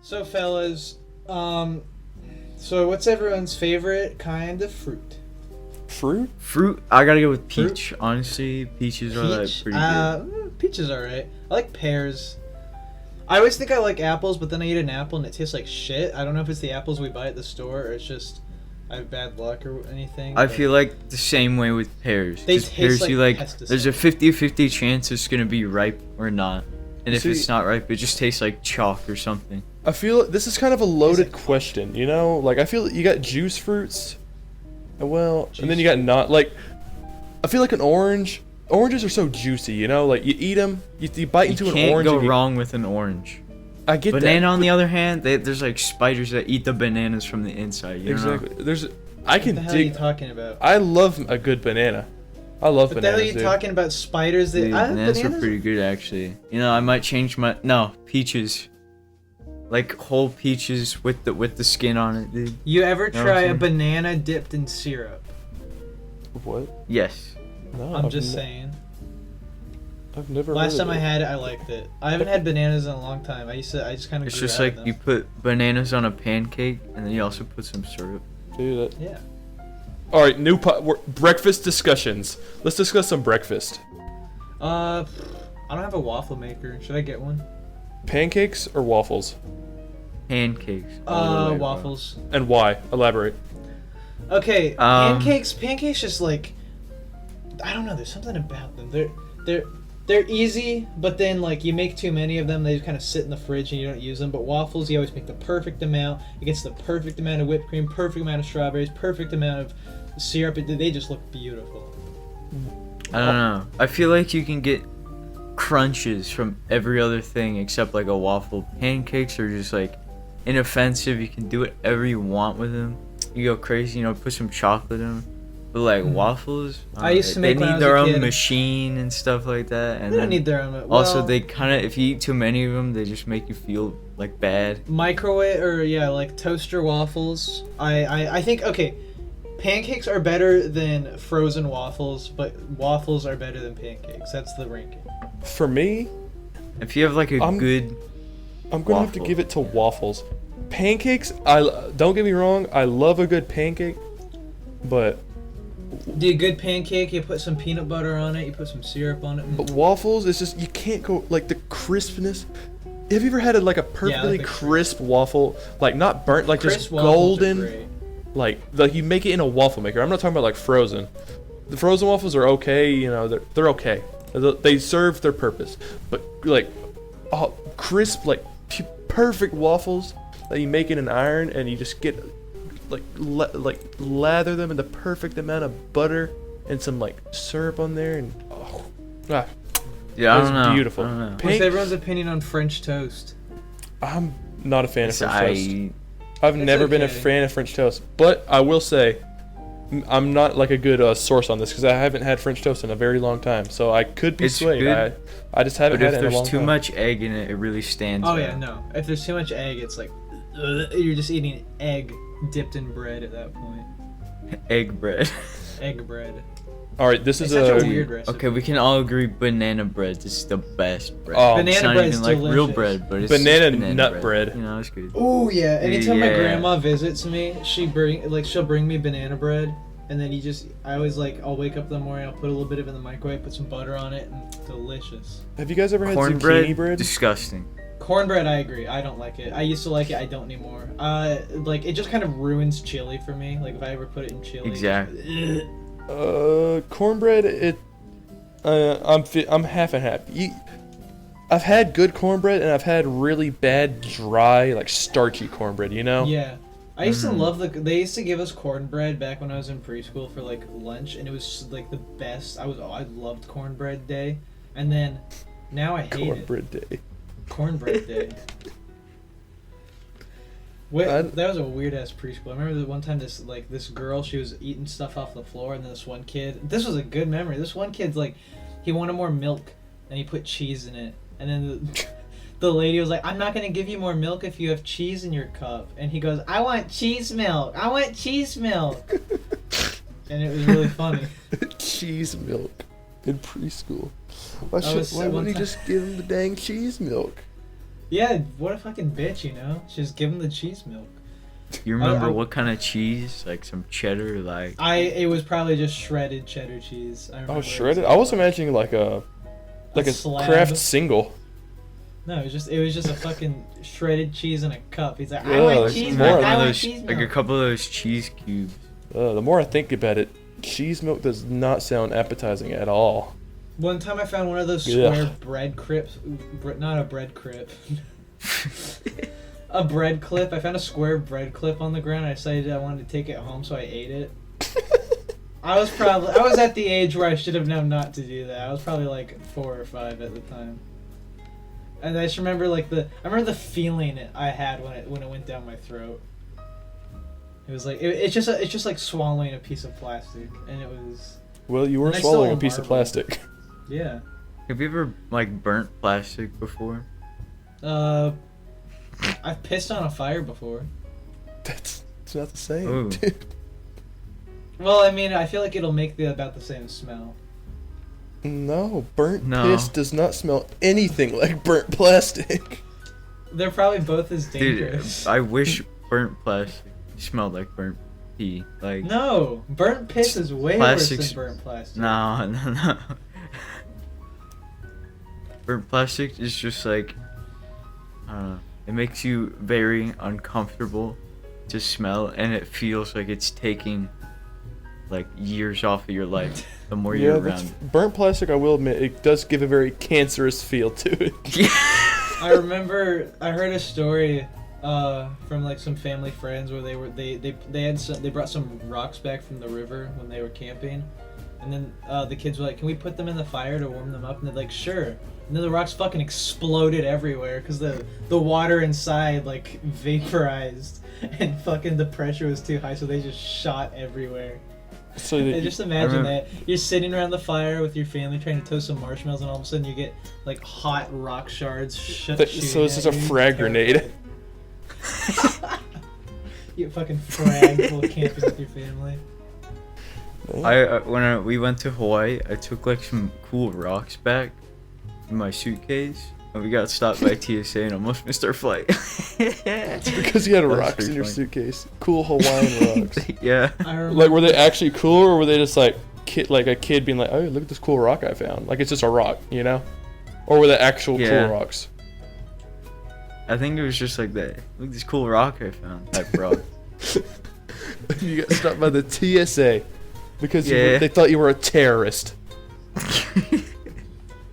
So, fellas, so what's everyone's favorite kind of fruit? Fruit, I gotta go with Fruit? peach. Honestly, peaches are like Peach? pretty good. Peach is alright. I like pears. I always think I like apples, but then I eat an apple and it tastes like shit. I don't know if it's the apples we buy at the store or it's just I have bad luck or anything. I but feel like the same way with pears. They 'Cause taste pears, like you like, pesticide. there's a 50-50 chance it's gonna be ripe or not. And if See- it's not ripe, it just tastes like chalk or something. I feel this is kind of a loaded like- question, you know? Like, I feel you got juice fruits, and then Juice you got not, like, I feel like an orange. Oranges are so juicy, you know? Like, you eat them, you bite You into an can't orange. go and you- wrong with an orange. I get Banana, that. on the other hand, there's like spiders that eat the bananas from the inside. You know? Exactly. I what can the hell are you dig. talking about? I love a good banana. I love What the hell are bananas, you dude. talking about? Spiders that Dude, bananas are pretty good actually. You know, I might change my peaches. Like whole peaches with the skin on it, dude. You ever Know what try I'm a saying? banana dipped in syrup? What? Yes. No, I'm just saying. I've never. Last heard time of I it. had it, I liked it. I haven't had bananas in a long time. I just kind of. It's just like you put bananas on a pancake and then you also put some syrup. Dude, Yeah. All right, breakfast discussions. Let's discuss some breakfast. I don't have a waffle maker. Should I get one? Pancakes or waffles, Pancakes. all the way, bro. Waffles. and why? Elaborate. Okay, Um, pancakes just like I don't know, there's something about them. They're easy, but then like you make too many of them, they just kind of sit in the fridge and you don't use them. But waffles, you always make the perfect amount. It gets the perfect amount of whipped cream, perfect amount of strawberries, perfect amount of syrup. They just look beautiful. I don't know. I feel like you can get crunches from every other thing except like a waffle. Pancakes are just like inoffensive. You can do whatever you want with them. You go crazy, you know, put some chocolate in them. But like waffles, I used to make they when I need was their a own kid. machine and stuff like that. And They don't then need their own. also well, they kind of, if you eat too many of them, they just make you feel like bad. microwave or like toaster waffles. I think okay. Pancakes are better than frozen waffles, but waffles are better than pancakes. That's the ranking. For me, If you have like a I'm- good, I'm gonna have to Waffle. give it to waffles. Pancakes, don't get me wrong. I love a good pancake, but Do a good pancake, you put some peanut butter on it, you put some syrup on it. waffles, it's just you can't go like the crispness. Have you ever had a perfectly the crisp waffle, like not burnt, like Crisp just waffles are golden, great. like you make it in a waffle maker. I'm not talking about like frozen. The frozen waffles are okay, you know, they're okay. They serve their purpose, but like crisp, like perfect waffles that you make in an iron, and you just get like lather them in the perfect amount of butter and some like syrup on there, and yeah, I That's don't know. beautiful. I don't know. What's Pink- everyone's opinion on French toast? I'm not a fan of French toast. I've It's never been a okay. fan of French toast, but I will say I'm not like a good source on this because I haven't had French toast in a very long time, so I could be It's swayed. good, I just haven't But had if it in a there's long too time. much egg in it, it really stands Oh out. yeah, no. If there's too much egg, it's like you're just eating egg dipped in bread at that point. Egg bread. Egg bread. All right, this It's is such a a weird recipe. Okay, we can all agree banana bread is the best bread. Oh, it's Banana not bread's even like real delicious. bread, but it's Banana just banana nut bread. You know, it's good. Oh yeah. Anytime my Yeah. grandma visits me, she'll bring me banana bread, and then I always I'll wake up in the morning, I'll put a little bit of it in the microwave, put some butter on it, and delicious. Have you guys ever had zucchini Cornbread, bread? disgusting. Cornbread, I agree. I don't like it. I used to like it. I don't anymore. It just kind of ruins chili for me. Like if I ever put it in chili. Exactly. Cornbread. I'm half and half. I've had good cornbread and I've had really bad, dry, like starchy cornbread. You know? Yeah. I used to Mhm. love they used to give us cornbread back when I was in preschool for like lunch, and it was like the best. I loved cornbread day, and then now I hate Cornbread day. it. Cornbread day. That was a weird ass preschool. I remember the one time this girl, she was eating stuff off the floor, and then this one kid. This was a good memory. This one kid's he wanted more milk, and he put cheese in it, and then the lady was like, "I'm not gonna give you more milk if you have cheese in your cup," and he goes, "I want cheese milk. I want cheese milk," and it was really funny. Cheese milk in preschool. Why one wouldn't he time- just give him the dang cheese milk? Yeah, what a fucking bitch, you know? Just give him the cheese milk. You remember what kind of cheese? Like some cheddar, like. It was probably just shredded cheddar cheese. Oh, shredded? I was imagining like a slab. Kraft single. No, it was just a fucking shredded cheese in a cup. He's like, I Yeah, want like cheese more milk. of I want those, cheese like a milk. couple of those cheese cubes. The more I think about it, cheese milk does not sound appetizing at all. One time I found one of those Yeah. square bread crips. Not a bread crip. A bread clip. I found a square bread clip on the ground. I decided I wanted to take it home, so I ate it. I was at the age where I should have known not to do that. I was probably like 4 or 5 at the time. And I just remember the feeling I had when it went down my throat. It was like it's just like swallowing a piece of plastic, and it was. Well, you were And I swallowing still a piece of marvel. plastic. Yeah. Have you ever like burnt plastic before? I've pissed on a fire before. It's not the same. Ooh. Dude. Well, I mean, I feel like it'll make about the same smell. No, burnt No. piss does not smell anything like burnt plastic. They're probably both as Dude, dangerous. I wish burnt plastic smelled like burnt pee. Like, No, burnt piss is way Plastic's- worse than burnt plastic. no. Burnt plastic is just like, I don't know. It makes you very uncomfortable to smell, and it feels like it's taking like years off of your life the more you're around. Burnt plastic, I will admit, it does give a very cancerous feel to it. Yeah. I remember I heard a story from like some family friends where they brought some rocks back from the river when they were camping, and then the kids were like, "Can we put them in the fire to warm them up?" And they're like, "Sure." And then the rocks fucking exploded everywhere because the water inside like vaporized and fucking the pressure was too high, so they just shot everywhere. So And that, just imagine remember- that you're sitting around the fire with your family trying to toast some marshmallows, and all of a sudden you get like hot rock shards so shooting it's just at a you. frag grenade. You get fucking fragged while camping with your family. When we went to Hawaii, I took like some cool rocks back in my suitcase, and we got stopped by TSA and almost missed our flight. It's because you had That was rocks pretty in your funny. suitcase. Cool Hawaiian rocks. Yeah. I remember, Like, were they actually cool, or were they just like a kid being like, "Oh, look at this cool rock I found"? Like it's just a rock, you know? Or were they actual Yeah. cool rocks? I think it was just like that. Look at this cool rock I found. Type rock. You got stopped by the TSA because Yeah. they thought you were a terrorist.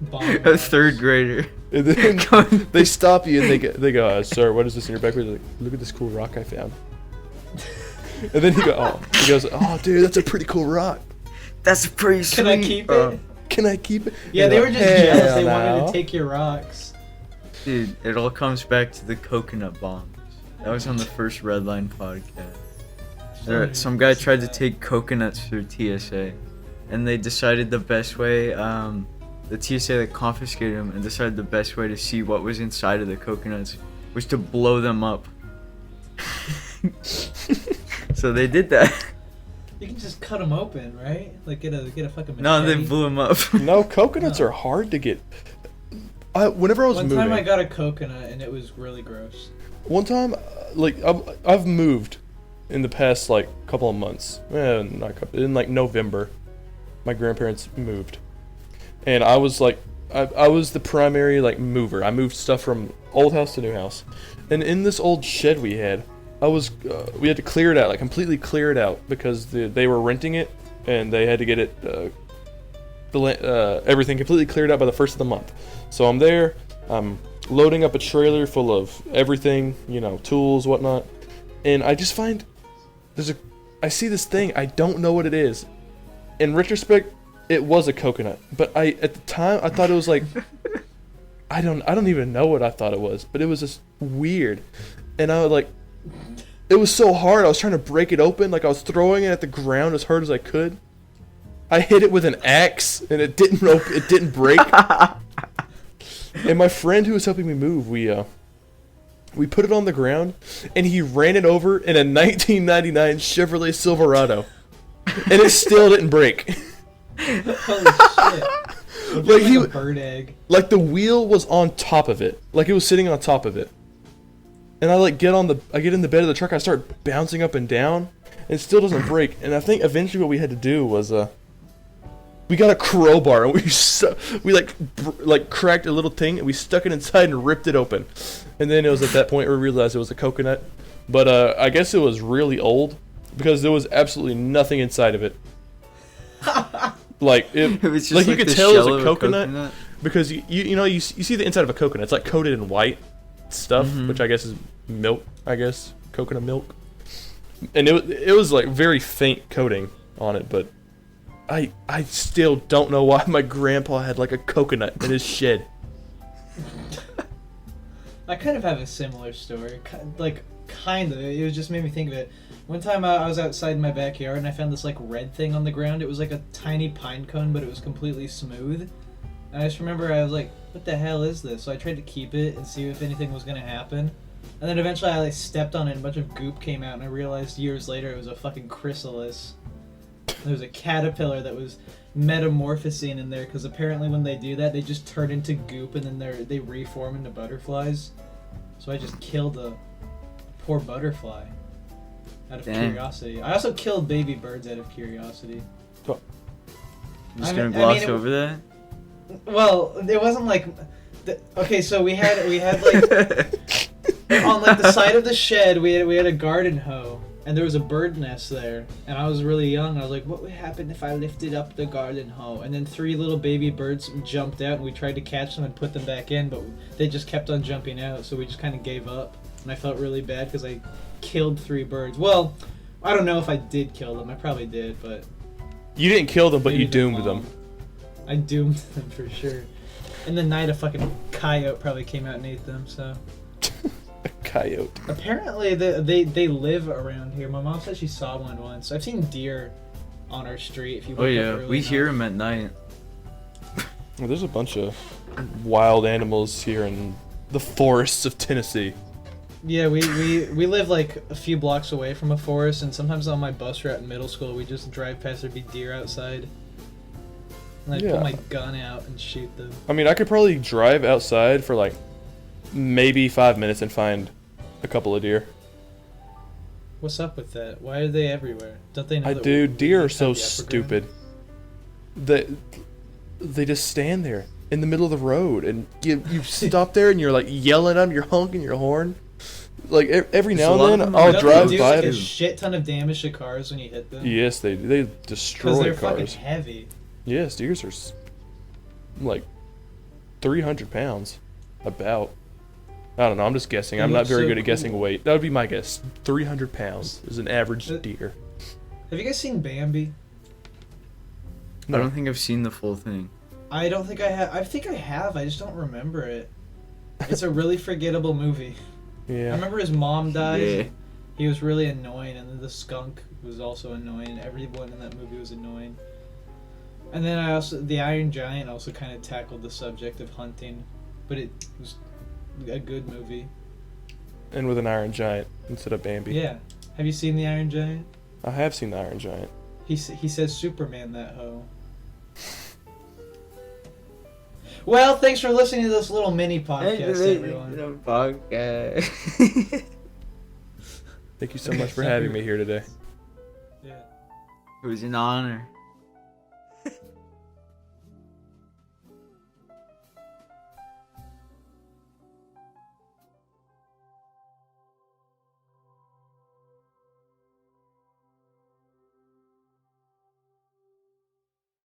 bomb A third grader. And then they stop you and they go, "Sir, what is this in your backpack?" They're like, "Look at this cool rock I found." And then he goes, "Oh, dude, that's a pretty cool rock. That's pretty sweet. Can I keep it? Can I keep it?" Yeah, You're they like, were just jealous. They "Hell wanted no." to take your rocks. Dude, it all comes back to the coconut bombs. That was on the first Redline podcast. Some guy tried to take coconuts through TSA, and they decided the best way. The TSA that confiscated them and decided the best way to see what was inside of the coconuts was to blow them up. So they did that. You can just cut them open, right? Like get a fucking machete. No, they blew them up. No, coconuts No. are hard to get. Whenever I was One moving, time I got a coconut and it was really gross. one time, like I've moved in the past like couple of months. Not couple, in like November, my grandparents moved, and I was like, I was the primary like mover. I moved stuff from old house to new house, and in this old shed we had, we had to clear it out, like completely clear it out because they were renting it and they had to get it everything completely cleared out by the first of the month. So I'm there, I'm loading up a trailer full of everything, tools, whatnot, and I just find I see this thing, I don't know what it is. In retrospect, it was a coconut, but at the time I thought it was like I don't even know what I thought it was, but it was just weird, and I was like, it was so hard. I was trying to break it open, like I was throwing it at the ground as hard as I could. I hit it with an axe, and it didn't break. And my friend who was helping me move, we put it on the ground, and he ran it over in a 1999 Chevrolet Silverado, and it still didn't break. Holy shit. Like a bird egg. like the wheel was on top of it. Like it was sitting on top of it. And I get in the bed of the truck, I start bouncing up and down, and it still doesn't break. And I think eventually what we had to do was we got a crowbar and we like cracked a little thing and we stuck it inside and ripped it open. And then it was at that point where we realized it was a coconut. But I guess it was really old because there was absolutely nothing inside of it. Like it was just like you could tell it was a coconut because you see the inside of a coconut. It's like coated in white stuff, which I guess is milk. I guess coconut milk. And it was like very faint coating on it, but I still don't know why my grandpa had like a coconut in his shed. I kind of have a similar story. Kind of. It just made me think of it. One time I was outside in my backyard and I found this like red thing on the ground. It was like a tiny pine cone, but it was completely smooth. And I just remember I was like, what the hell is this? So I tried to keep it and see if anything was going to happen. And then eventually I stepped on it and a bunch of goop came out and I realized years later it was a fucking chrysalis. There was a caterpillar that was metamorphosing in there because apparently when they do that they just turn into goop and then they reform into butterflies. So I just killed a poor butterfly out of curiosity. I also killed baby birds out of curiosity. I'm just gonna gloss over that. Well, it wasn't like. Okay, so we had like on like the side of the shed we had a garden hoe and there was a bird nest there and I was really young. I was like, what would happen if I lifted up the garden hoe? And then 3 little baby birds jumped out and we tried to catch them and put them back in, but they just kept on jumping out, so we just kind of gave up. And I felt really bad because I killed 3 birds. Well, I don't know if I did kill them. I probably did, but you didn't kill them, but you doomed them. I doomed them for sure. In the night, a fucking coyote probably came out and ate them. So. A coyote. Apparently, they live around here. My mom said she saw one once. I've seen deer on our street. If you oh yeah, we hear them at night. Well, there's a bunch of wild animals here in the forests of Tennessee. Yeah, we live like a few blocks away from a forest, and sometimes on my bus route in middle school, we just drive past, there'd be deer outside. And I'd pull my gun out and shoot them. I mean, I could probably drive outside for like maybe 5 minutes and find a couple of deer. What's up with that? Why are they everywhere? Don't they know deer are so stupid. They just stand there in the middle of the road, and you stop there and you're like yelling at them, you're honking your horn. Like every now and then, I'll drive by like a shit ton of damage to cars when you hit them. Yes, they destroy cars. Because they're fucking heavy. Yes, deers are like 300 pounds, about. I don't know. I'm just guessing. I'm not very good at guessing weight. That would be my guess. 300 pounds is an average deer. Have you guys seen Bambi? No. I don't think I've seen the full thing. I don't think I have. I think I have. I just don't remember it. It's a really forgettable movie. Yeah. I remember his mom died. Yeah. He was really annoying, and then the skunk was also annoying. Everyone in that movie was annoying. And then the Iron Giant also kind of tackled the subject of hunting, but it was a good movie. And with an Iron Giant instead of Bambi. Yeah. Have you seen the Iron Giant? I have seen the Iron Giant. He says Superman, that hoe. Well, thanks for listening to this little mini podcast, everyone. Thank you so much for having me here today. Yeah. It was an honor.